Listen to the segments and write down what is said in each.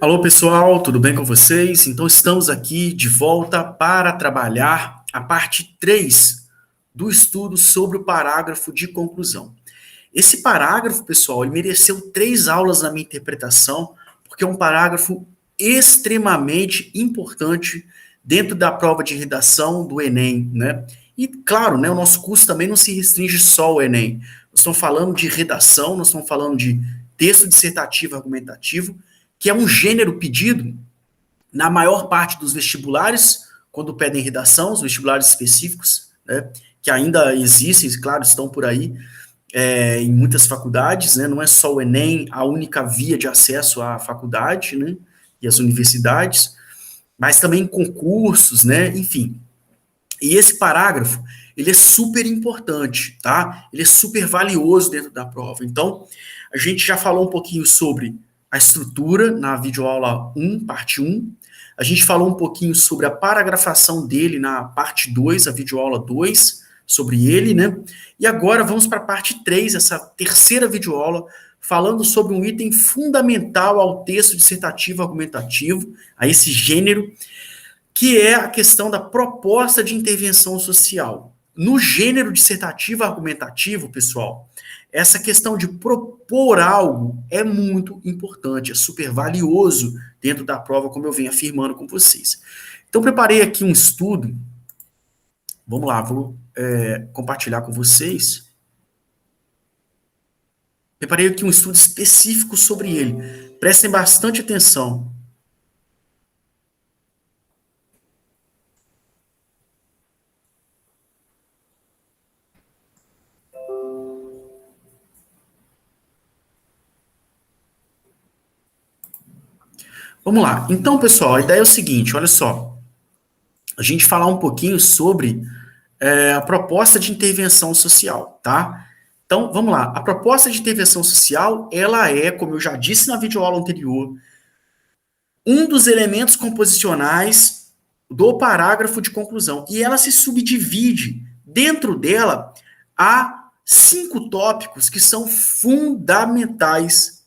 Alô, pessoal, tudo bem com vocês? Então, estamos aqui de volta para trabalhar a parte 3 do estudo sobre o parágrafo de conclusão. Esse parágrafo, pessoal, ele mereceu 3 aulas na minha interpretação, porque é um parágrafo extremamente importante dentro da prova de redação do Enem, né? E, claro, né, o nosso curso também não se restringe só ao Enem. Nós estamos falando de redação, nós estamos falando de texto dissertativo argumentativo, que é um gênero pedido na maior parte dos vestibulares, quando pedem redação, os vestibulares específicos, né, que ainda existem, claro, estão por aí, em muitas faculdades, né, não é só o Enem a única via de acesso à faculdade, né, e às universidades, mas também concursos, né, enfim. E esse parágrafo, ele é super importante, tá? Ele é super valioso dentro da prova. Então, a gente já falou um pouquinho sobre a estrutura na videoaula 1, parte 1. A gente falou um pouquinho sobre a paragrafação dele na parte 2, a videoaula 2, sobre ele, né? E agora vamos para a parte 3, essa terceira videoaula, falando sobre um item fundamental ao texto dissertativo argumentativo, a esse gênero, que é a questão da proposta de intervenção social. No gênero dissertativo argumentativo, pessoal, essa questão de propor algo é muito importante, é super valioso dentro da prova, como eu venho afirmando com vocês. Então, preparei aqui um estudo. Vamos lá, vou compartilhar com vocês. Preparei aqui um estudo específico sobre ele. Prestem bastante atenção. Vamos lá. Então, pessoal, a ideia é o seguinte, olha só. A gente falar um pouquinho sobre a proposta de intervenção social, tá? Então, vamos lá. A proposta de intervenção social, ela é, como eu já disse na videoaula anterior, um dos elementos composicionais do parágrafo de conclusão. E ela se subdivide. Dentro dela, há 5 tópicos que são fundamentais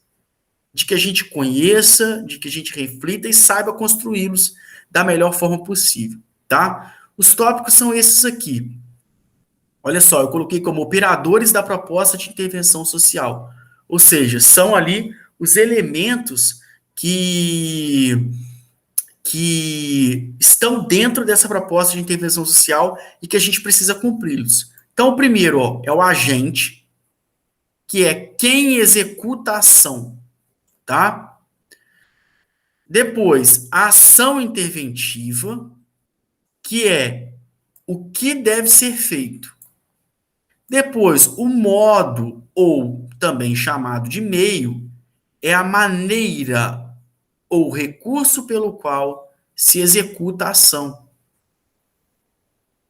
de que a gente conheça, de que a gente reflita e saiba construí-los da melhor forma possível, tá? Os tópicos são esses aqui. Olha só, eu coloquei como operadores da proposta de intervenção social. Ou seja, são ali os elementos que estão dentro dessa proposta de intervenção social e que a gente precisa cumpri-los. Então, o primeiro é o agente, que é quem executa a ação, tá? Depois, a ação interventiva, que é o que deve ser feito. Depois, o modo, ou também chamado de meio, é a maneira ou recurso pelo qual se executa a ação.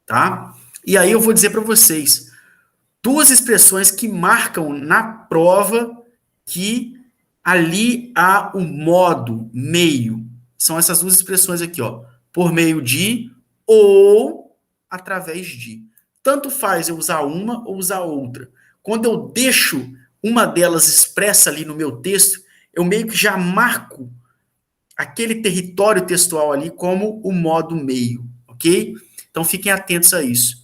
Tá? E aí eu vou dizer para vocês 2 expressões que marcam na prova que ali há o modo, meio. São essas 2 expressões aqui, ó. Por meio de ou através de. Tanto faz eu usar uma ou usar outra. Quando eu deixo uma delas expressa ali no meu texto, eu meio que já marco aquele território textual ali como o modo meio, ok? Então fiquem atentos a isso.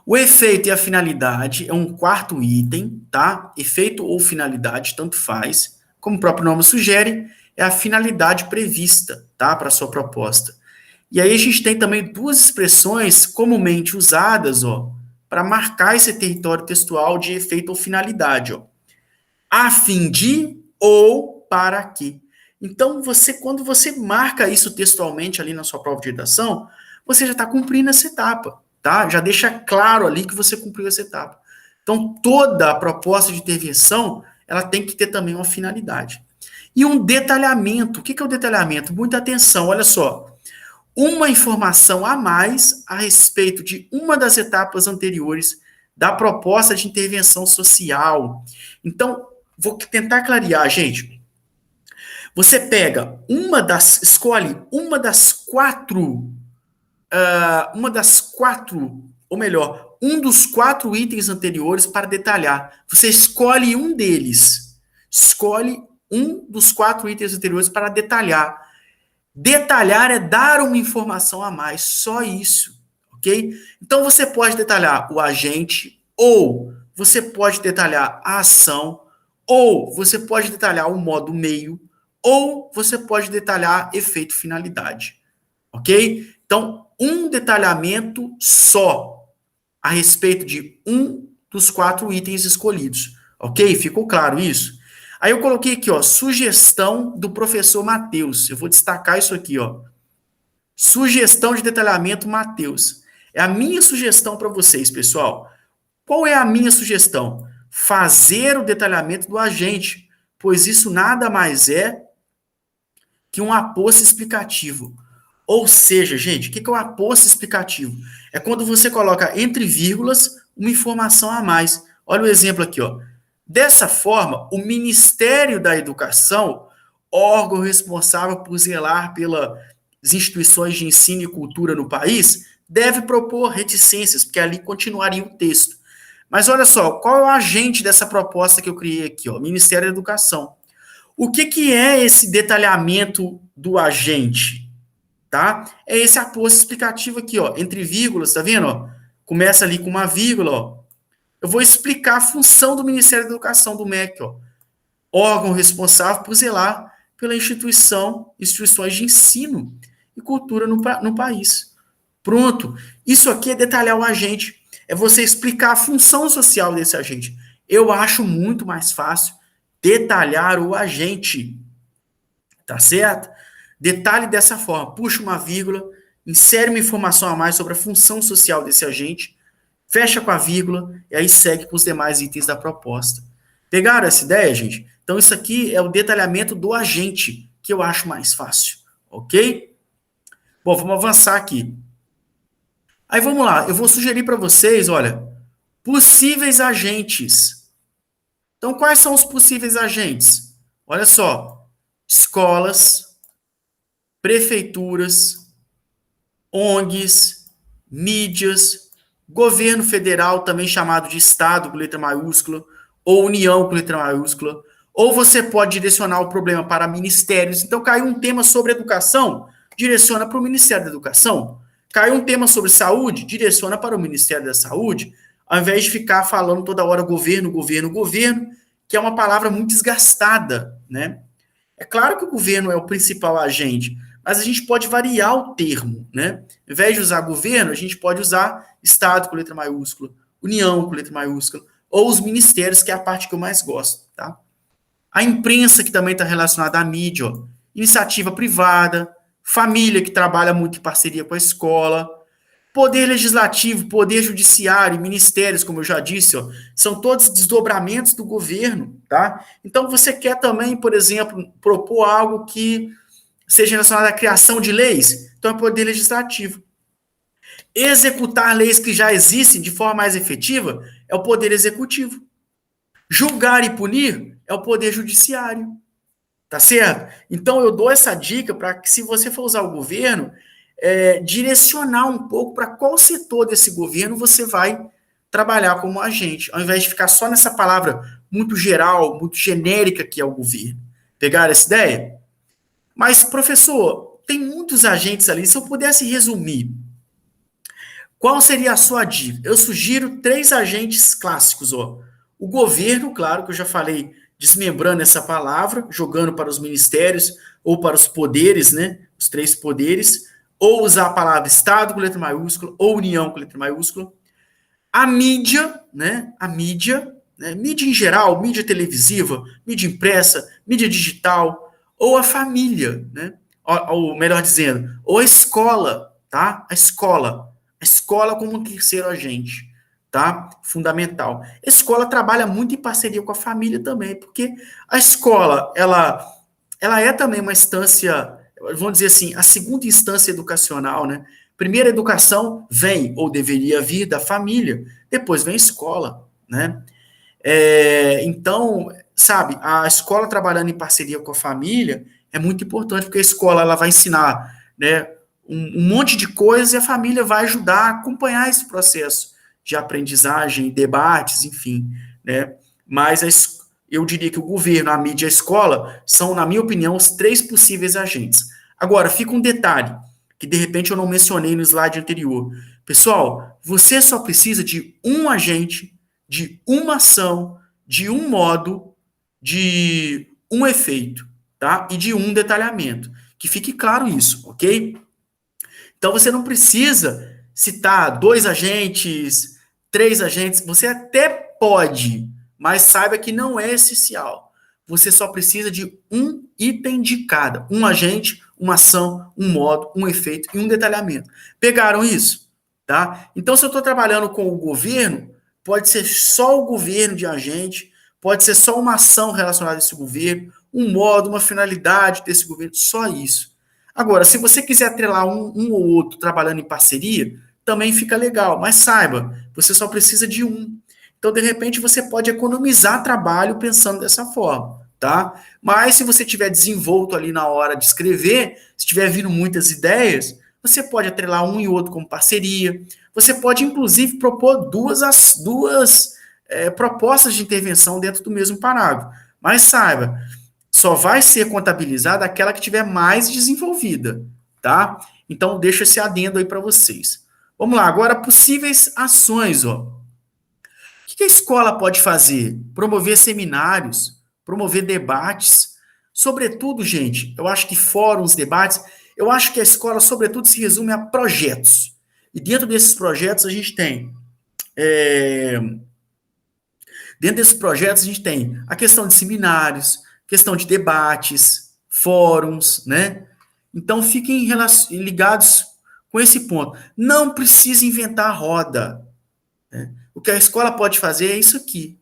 O efeito e a finalidade é um quarto item, tá? Efeito ou finalidade, tanto faz. Como o próprio nome sugere, é a finalidade prevista, tá? Para a sua proposta. E aí a gente tem também 2 expressões comumente usadas, ó, para marcar esse território textual de efeito ou finalidade, ó. A fim de ou para que. Então, quando você marca isso textualmente ali na sua prova de redação, você já está cumprindo essa etapa, tá? Já deixa claro ali que você cumpriu essa etapa. Então, toda a proposta de intervenção, ela tem que ter também uma finalidade. E um detalhamento. O que é o detalhamento? Muita atenção, olha só. Uma informação a mais a respeito de uma das etapas anteriores da proposta de intervenção social. Então, vou tentar clarear, gente. Você pega escolhe ou melhor, um dos 4 itens anteriores para detalhar. Você escolhe um deles. Escolhe um dos 4 itens anteriores para detalhar. Detalhar é dar uma informação a mais, só isso, ok? Então você pode detalhar o agente, ou você pode detalhar a ação, ou você pode detalhar o modo meio, ou você pode detalhar efeito finalidade, ok? Então, um detalhamento só a respeito de um dos 4 itens escolhidos, ok? Ficou claro isso? Aí eu coloquei aqui, ó, sugestão do professor Matheus. Eu vou destacar isso aqui, ó. Sugestão de detalhamento Matheus. É a minha sugestão para vocês, pessoal. Qual é a minha sugestão? Fazer o detalhamento do agente, pois isso nada mais é que um aposto explicativo. Ou seja, gente, o que é um aposto explicativo? É quando você coloca entre vírgulas uma informação a mais. Olha o exemplo aqui, ó. Dessa forma, o Ministério da Educação, órgão responsável por zelar pelas instituições de ensino e cultura no país, deve propor reticências, porque ali continuaria o texto. Mas olha só, qual é o agente dessa proposta que eu criei aqui? Ó? Ministério da Educação. O que é esse detalhamento do agente? Tá? É esse aposto explicativo aqui, ó, entre vírgulas, tá vendo? Ó? Começa ali com uma vírgula, ó. Eu vou explicar a função do Ministério da Educação, do MEC, ó. Órgão responsável por zelar pela instituições de ensino e cultura no país. Pronto. Isso aqui é detalhar o agente. É você explicar a função social desse agente. Eu acho muito mais fácil detalhar o agente. Tá certo? Detalhe dessa forma. Puxa uma vírgula, insere uma informação a mais sobre a função social desse agente, fecha com a vírgula e aí segue com os demais itens da proposta. Pegaram essa ideia, gente? Então, isso aqui é o detalhamento do agente, que eu acho mais fácil. Ok? Bom, vamos avançar aqui. Aí vamos lá, eu vou sugerir para vocês, olha, possíveis agentes. Então, quais são os possíveis agentes? Olha só, escolas, prefeituras, ONGs, mídias, governo federal, também chamado de Estado, com letra maiúscula, ou União, com letra maiúscula, ou você pode direcionar o problema para ministérios. Então, caiu um tema sobre educação, direciona para o Ministério da Educação. Caiu um tema sobre saúde, direciona para o Ministério da Saúde, ao invés de ficar falando toda hora governo, governo, governo, que é uma palavra muito desgastada, né? É claro que o governo é o principal agente, mas a gente pode variar o termo, né? Ao invés de usar governo, a gente pode usar Estado com letra maiúscula, União com letra maiúscula, ou os ministérios, que é a parte que eu mais gosto, tá? A imprensa, que também está relacionada à mídia, ó. Iniciativa privada, família, que trabalha muito em parceria com a escola, poder legislativo, poder judiciário, ministérios, como eu já disse, ó, são todos desdobramentos do governo, tá? Então, você quer também, por exemplo, propor algo que seja relacionado à criação de leis, então é poder legislativo. Executar leis que já existem de forma mais efetiva é o poder executivo. Julgar e punir é o poder judiciário. Tá certo? Então eu dou essa dica para que, se você for usar o governo, direcionar um pouco para qual setor desse governo você vai trabalhar como agente, ao invés de ficar só nessa palavra muito geral, muito genérica que é o governo. Pegaram essa ideia? Mas, professor, tem muitos agentes ali. Se eu pudesse resumir, qual seria a sua dica? Eu sugiro 3 agentes clássicos. Ó. O governo, claro, que eu já falei, desmembrando essa palavra, jogando para os ministérios ou para os poderes, né? Os 3 poderes, ou usar a palavra Estado com letra maiúscula, ou União com letra maiúscula. A mídia, né? A mídia, né? Mídia em geral, mídia televisiva, mídia impressa, mídia digital, ou a família, né? Ou melhor dizendo, ou a escola, tá? A escola como um terceiro agente, tá? Fundamental. A escola trabalha muito em parceria com a família também, porque a escola, ela é também uma instância, vamos dizer assim, a segunda instância educacional, né? Primeiro a educação vem, ou deveria vir, da família, depois vem a escola, né? Então, sabe, a escola trabalhando em parceria com a família é muito importante, porque a escola ela vai ensinar, né, um monte de coisas e a família vai ajudar a acompanhar esse processo de aprendizagem, debates, enfim, né? Mas eu diria que o governo, a mídia e a escola são, na minha opinião, os três possíveis agentes. Agora, fica um detalhe, que de repente eu não mencionei no slide anterior. Pessoal, você só precisa de um agente, de uma ação, de um modo, de um efeito, tá? E de um detalhamento. Que fique claro isso, ok? Então você não precisa citar dois agentes, três agentes, você até pode, mas saiba que não é essencial. Você só precisa de um item de cada, um agente, uma ação, um modo, um efeito e um detalhamento. Pegaram isso? Tá? Então, se eu estou trabalhando com o governo, pode ser só o governo de agente, pode ser só uma ação relacionada a esse governo, um modo, uma finalidade desse governo, só isso. Agora, se você quiser atrelar um ou outro trabalhando em parceria, também fica legal, mas saiba, você só precisa de um. Então, de repente, você pode economizar trabalho pensando dessa forma, tá? Mas se você estiver desenvolto ali na hora de escrever, se estiver vindo muitas ideias, você pode atrelar um e outro como parceria. Você pode, inclusive, propor duas propostas de intervenção dentro do mesmo parágrafo. Mas saiba, só vai ser contabilizada aquela que tiver mais desenvolvida, tá? Então, deixa esse adendo aí para vocês. Vamos lá, agora possíveis ações, ó. O que a escola pode fazer? Promover seminários, promover debates. Sobretudo, gente, eu acho que fóruns, debates, eu acho que a escola, sobretudo, se resume a projetos. E dentro desses projetos, a gente tem. Dentro desses projetos, a gente tem a questão de seminários, questão de debates, fóruns, né? Então, fiquem ligados com esse ponto. Não precisa inventar a roda. Né? O que a escola pode fazer é isso aqui.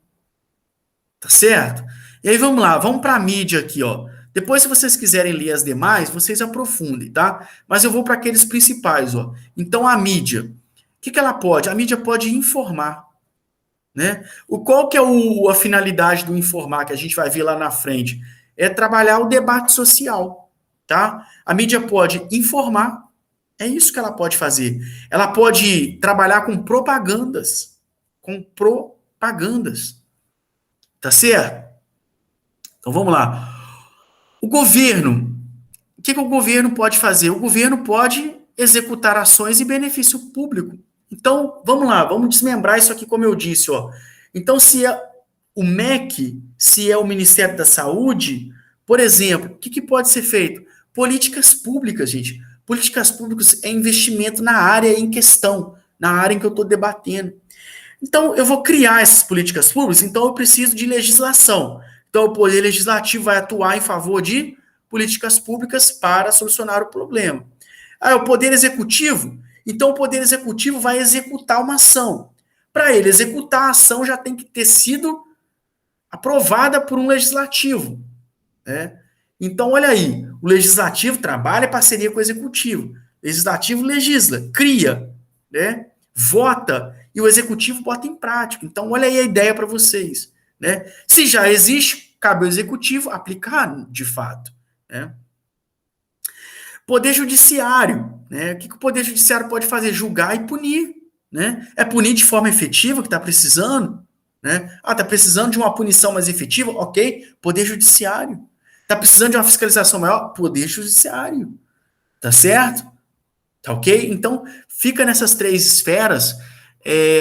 Tá certo? E aí vamos lá, vamos para a mídia aqui, ó. Depois, se vocês quiserem ler as demais, vocês aprofundem, tá? Mas eu vou para aqueles principais, ó. Então, a mídia. O que ela pode? A mídia pode informar, né? Qual que é a finalidade do informar, que a gente vai ver lá na frente? É trabalhar o debate social, tá? A mídia pode informar, é isso que ela pode fazer. Ela pode trabalhar com propagandas, tá certo? Então vamos lá. O governo, o que o governo pode fazer? O governo pode executar ações em benefício público. Então, vamos lá, vamos desmembrar isso aqui como eu disse, ó. Então, se é o MEC, se é o Ministério da Saúde, por exemplo, o que pode ser feito? Políticas públicas, gente. Políticas públicas é investimento na área em questão, na área em que eu estou debatendo. Então, eu vou criar essas políticas públicas, então eu preciso de legislação. Então, o Poder Legislativo vai atuar em favor de políticas públicas para solucionar o problema. Ah, o Poder Executivo? Então, o Poder Executivo vai executar uma ação. Para ele executar a ação, já tem que ter sido aprovada por um legislativo. Né? Então, olha aí, o legislativo trabalha em parceria com o executivo. O legislativo legisla, cria, né? Vota, e o executivo bota em prática. Então, olha aí a ideia para vocês. Né? Se já existe, cabe ao executivo aplicar de fato. Né? Poder judiciário. Né? O que o poder judiciário pode fazer? Julgar e punir. Né? É punir de forma efetiva que está precisando? Né? Ah, está precisando de uma punição mais efetiva? Ok, poder judiciário. Está precisando de uma fiscalização maior? Poder judiciário. Tá certo? Tá ok? Então, fica nessas três esferas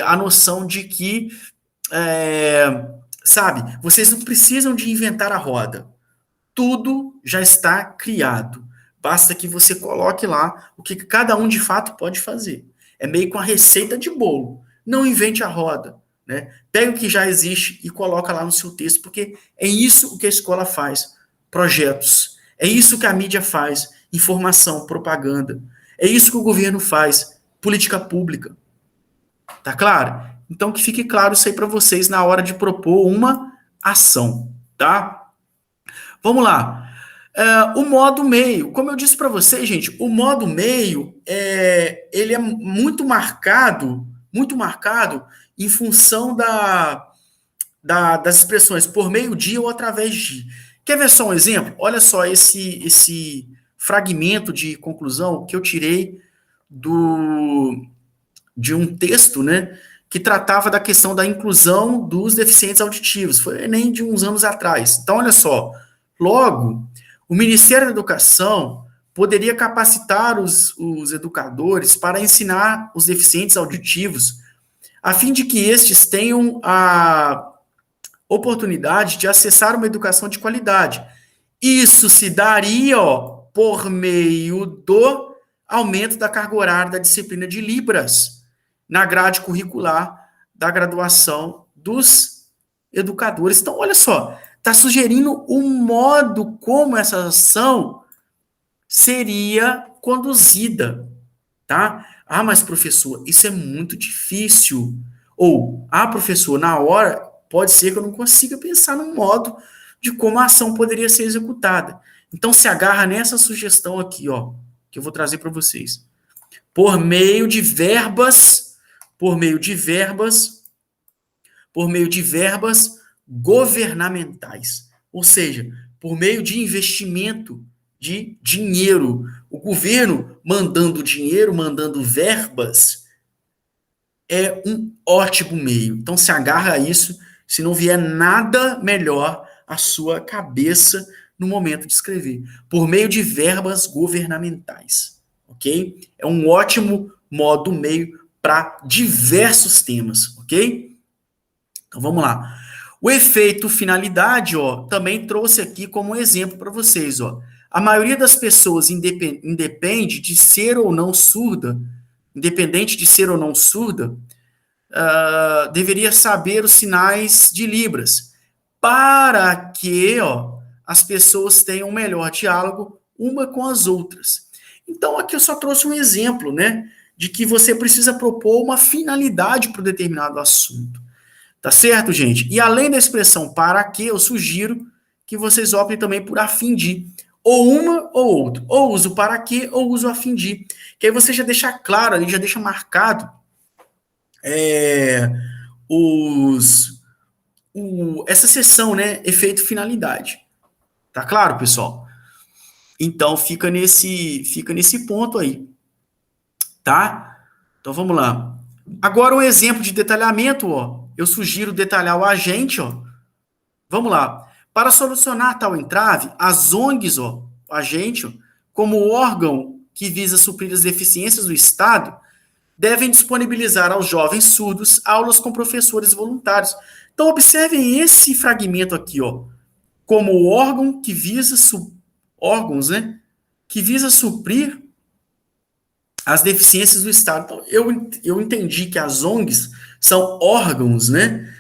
a noção de que, sabe, vocês não precisam de inventar a roda. Tudo já está criado. Basta que você coloque lá o que cada um de fato pode fazer. É meio que uma receita de bolo. Não invente a roda. Né? Pega o que já existe e coloca lá no seu texto, porque é isso que a escola faz. Projetos. É isso que a mídia faz. Informação, propaganda. É isso que o governo faz. Política pública. Tá claro? Então que fique claro isso aí para vocês na hora de propor uma ação. Tá? Vamos lá. O modo meio, como eu disse para vocês, gente, o modo meio ele é muito marcado em função das expressões por meio de ou através de. Quer ver só um exemplo? Olha só esse fragmento de conclusão que eu tirei de um texto, né, que tratava da questão da inclusão dos deficientes auditivos. Foi o Enem de uns anos atrás. Então, olha só, logo, o Ministério da Educação poderia capacitar os educadores para ensinar os deficientes auditivos, a fim de que estes tenham a oportunidade de acessar uma educação de qualidade. Isso se daria, ó, por meio do aumento da carga horária da disciplina de Libras na grade curricular da graduação dos educadores. Então, olha só, está sugerindo um modo como essa ação seria conduzida, tá? Ah, mas professor, isso é muito difícil. Ou, professor, na hora, pode ser que eu não consiga pensar num modo de como a ação poderia ser executada. Então, se agarra nessa sugestão aqui, ó, que eu vou trazer para vocês. Por meio de verbas governamentais. Ou seja, por meio de investimento de dinheiro. O governo mandando dinheiro, mandando verbas, é um ótimo meio. Então, se agarra a isso, se não vier nada melhor à sua cabeça no momento de escrever. Por meio de verbas governamentais. Ok? É um ótimo modo, meio para diversos temas. Ok? Então, vamos lá. O efeito finalidade, ó, também trouxe aqui como exemplo para vocês, ó. A maioria das pessoas independe de ser ou não surda, independente de ser ou não surda, deveria saber os sinais de Libras, para que, ó, as pessoas tenham um melhor diálogo uma com as outras. Então, aqui eu só trouxe um exemplo, né, de que você precisa propor uma finalidade para um determinado assunto. Tá certo, gente? E além da expressão para que, eu sugiro que vocês optem também por a fim de. Ou uma ou outra. Ou uso para que, ou uso a fim de. Que aí você já deixa claro ali, já deixa marcado essa seção, né? Efeito finalidade. Tá claro, pessoal? Então, fica nesse ponto aí. Tá? Então, vamos lá. Agora, um exemplo de detalhamento, ó. Eu sugiro detalhar o agente, ó. Vamos lá. Para solucionar tal entrave, as ONGs, ó, o agente, ó, como órgão que visa suprir as deficiências do Estado, devem disponibilizar aos jovens surdos aulas com professores voluntários. Então, observem esse fragmento aqui, ó, como órgão que visa órgãos, né, que visa suprir as deficiências do Estado. Então, eu entendi que as ONGs são órgãos, né,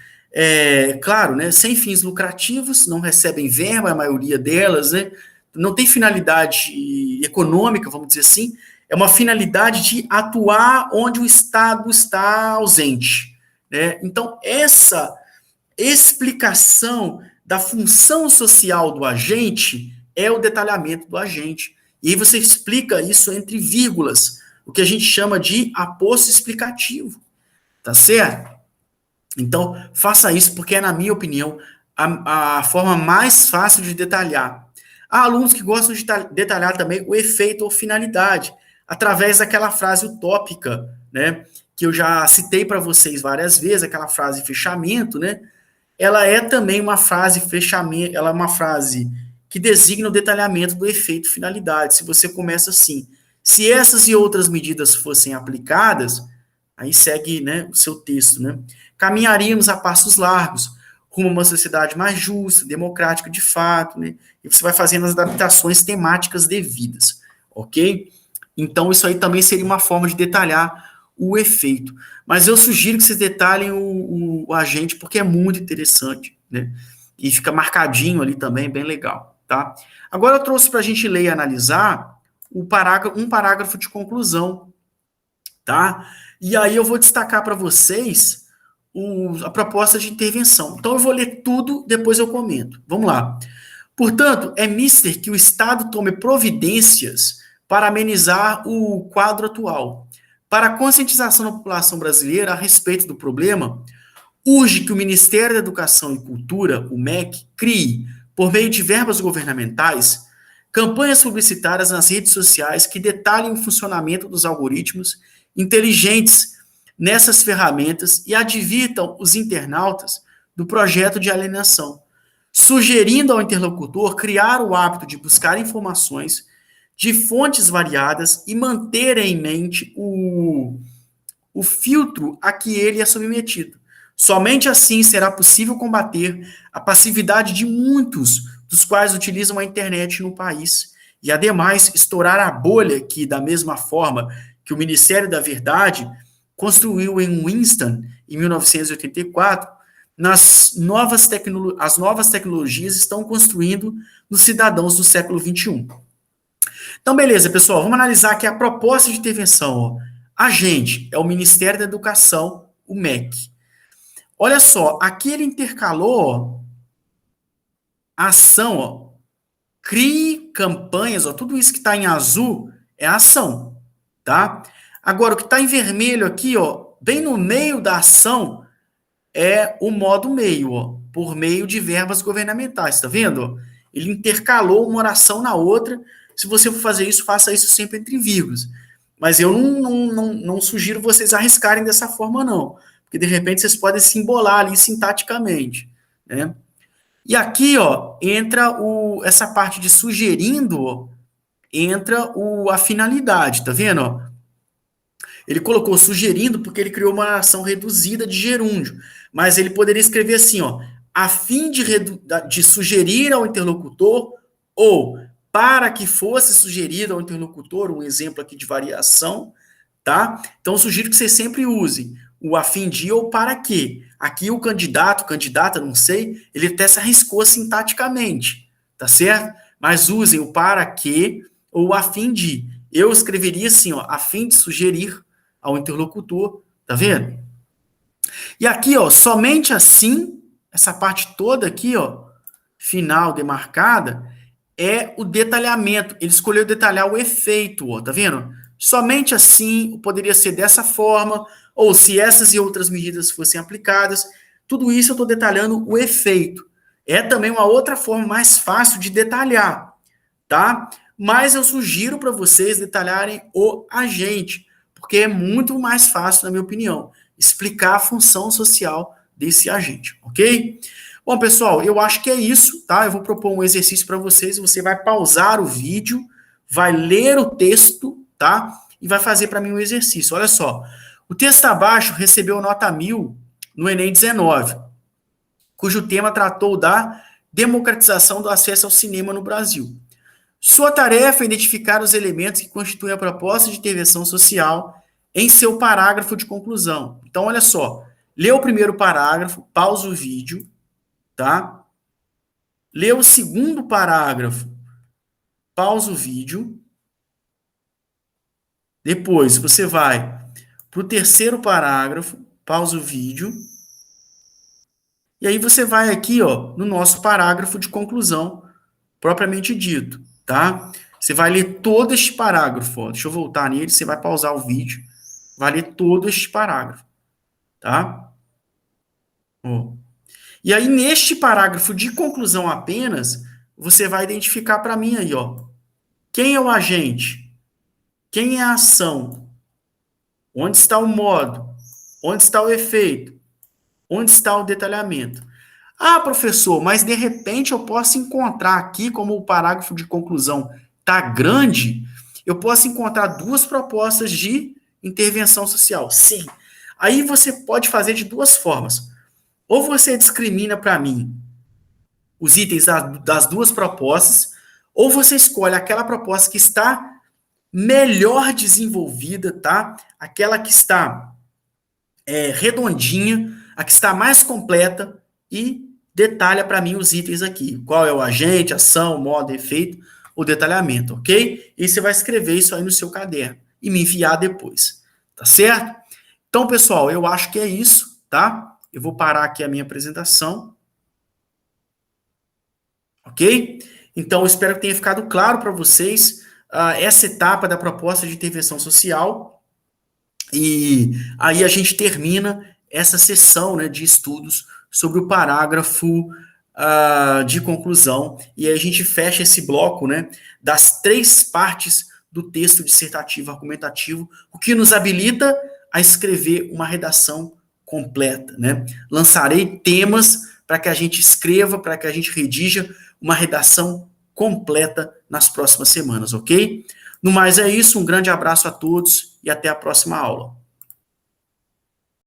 claro, né, sem fins lucrativos, não recebem verba, a maioria delas, né, não tem finalidade econômica, vamos dizer assim, é uma finalidade de atuar onde o Estado está ausente, né? Então, essa explicação da função social do agente é o detalhamento do agente. E aí você explica isso entre vírgulas, o que a gente chama de aposto explicativo, tá certo? Então, faça isso, porque é, na minha opinião, a forma mais fácil de detalhar. Há alunos que gostam de detalhar também o efeito ou finalidade, através daquela frase utópica, né, que eu já citei para vocês várias vezes, aquela frase fechamento, né, ela é também uma frase fechamento, ela é uma frase que designa o detalhamento do efeito finalidade. Se você começa assim, se essas e outras medidas fossem aplicadas, aí segue, né, o seu texto, né, caminharíamos a passos largos, rumo a uma sociedade mais justa, democrática de fato, né, e você vai fazendo as adaptações temáticas devidas, ok? Então, isso aí também seria uma forma de detalhar o efeito. Mas eu sugiro que vocês detalhem o agente, porque é muito interessante, né? E fica marcadinho ali também, bem legal, tá? Agora eu trouxe para a gente ler e analisar um parágrafo de conclusão, tá? E aí eu vou destacar para vocês a proposta de intervenção. Então eu vou ler tudo, depois eu comento. Vamos lá. Portanto, é mister que o Estado tome providências para amenizar o quadro atual. Para a conscientização da população brasileira a respeito do problema, urge que o Ministério da Educação e Cultura, o MEC, crie, por meio de verbas governamentais, campanhas publicitárias nas redes sociais que detalhem o funcionamento dos algoritmos inteligentes nessas ferramentas e advirtam os internautas do projeto de alienação, sugerindo ao interlocutor criar o hábito de buscar informações de fontes variadas e manter em mente o filtro a que ele é submetido. Somente assim será possível combater a passividade de muitos dos quais utilizam a internet no país e, ademais, estourar a bolha que, da mesma forma que o Ministério da Verdade construiu em Winston, em 1984, as novas tecnologias estão construindo nos cidadãos do século XXI. Então, beleza, pessoal, vamos analisar aqui a proposta de intervenção. Ó. Agente é o Ministério da Educação, o MEC. Olha só, aqui ele intercalou ó, a ação, ó, crie campanhas, ó, tudo isso que está em azul é ação, tá? Agora, o que está em vermelho aqui, ó, bem no meio da ação, é o modo meio, ó, por meio de verbas governamentais, tá vendo? Ele intercalou uma oração na outra. Se você for fazer isso, faça isso sempre entre vírgulas. Mas eu não sugiro vocês arriscarem dessa forma, não. Porque, de repente, vocês podem se embolar ali sintaticamente, né? E aqui, ó, entra essa parte de sugerindo, ó, entra a finalidade, tá vendo? Ó? Ele colocou sugerindo porque ele criou uma ação reduzida de gerúndio. Mas ele poderia escrever assim, ó, a fim de sugerir ao interlocutor ou para que fosse sugerido ao interlocutor, um exemplo aqui de variação, tá? Então, eu sugiro que vocês sempre usem o a fim de ou para que. Aqui o candidato, candidata, não sei, ele até se arriscou sintaticamente, tá certo? Mas usem o para que ou a fim de. Eu escreveria assim, ó, a fim de sugerir ao interlocutor, tá vendo? E aqui, ó, somente assim, essa parte toda aqui, ó, final demarcada, é o detalhamento. Ele escolheu detalhar o efeito, ó, tá vendo? Somente assim poderia ser dessa forma, ou se essas e outras medidas fossem aplicadas. Tudo isso eu estou detalhando o efeito. É também uma outra forma mais fácil de detalhar, tá? Mas eu sugiro para vocês detalharem o agente, porque é muito mais fácil, na minha opinião, explicar a função social desse agente, ok? Bom, pessoal, eu acho que é isso, tá? Eu vou propor um exercício para vocês, você vai pausar o vídeo, vai ler o texto, tá? E vai fazer para mim um exercício. Olha só, o texto abaixo recebeu nota 1000 no Enem 19, cujo tema tratou da democratização do acesso ao cinema no Brasil. Sua tarefa é identificar os elementos que constituem a proposta de intervenção social em seu parágrafo de conclusão. Então, olha só, lê o primeiro parágrafo, pausa o vídeo, tá? Lê o segundo parágrafo, pausa o vídeo. Depois, você vai para o terceiro parágrafo, pausa o vídeo. E aí você vai aqui, ó, no nosso parágrafo de conclusão, propriamente dito, tá? Você vai ler todo este parágrafo, ó. Deixa eu voltar nele, você vai pausar o vídeo, vai ler todo este parágrafo, tá? Ó. E aí, neste parágrafo de conclusão apenas, você vai identificar para mim aí, ó, quem é o agente, quem é a ação, onde está o modo, onde está o efeito, onde está o detalhamento. Ah, professor, mas de repente eu posso encontrar aqui, como o parágrafo de conclusão está grande, eu posso encontrar duas propostas de intervenção social. Sim. Aí você pode fazer de duas formas. Ou você discrimina para mim os itens das duas propostas, ou você escolhe aquela proposta que está melhor desenvolvida, tá? Aquela que está redondinha, a que está mais completa e detalha para mim os itens aqui. Qual é o agente, ação, modo, efeito, o detalhamento, ok? E você vai escrever isso aí no seu caderno e me enviar depois, tá certo? Então, pessoal, eu acho que é isso, tá? Eu vou parar aqui a minha apresentação. Ok? Então, eu espero que tenha ficado claro para vocês essa etapa da proposta de intervenção social. E aí a gente termina essa sessão, né, de estudos sobre o parágrafo de conclusão. E aí a gente fecha esse bloco, né, das três partes do texto dissertativo argumentativo, o que nos habilita a escrever uma redação completa, né? Lançarei temas para que a gente escreva, para que a gente redija uma redação completa nas próximas semanas, ok? No mais é isso, um grande abraço a todos e até a próxima aula.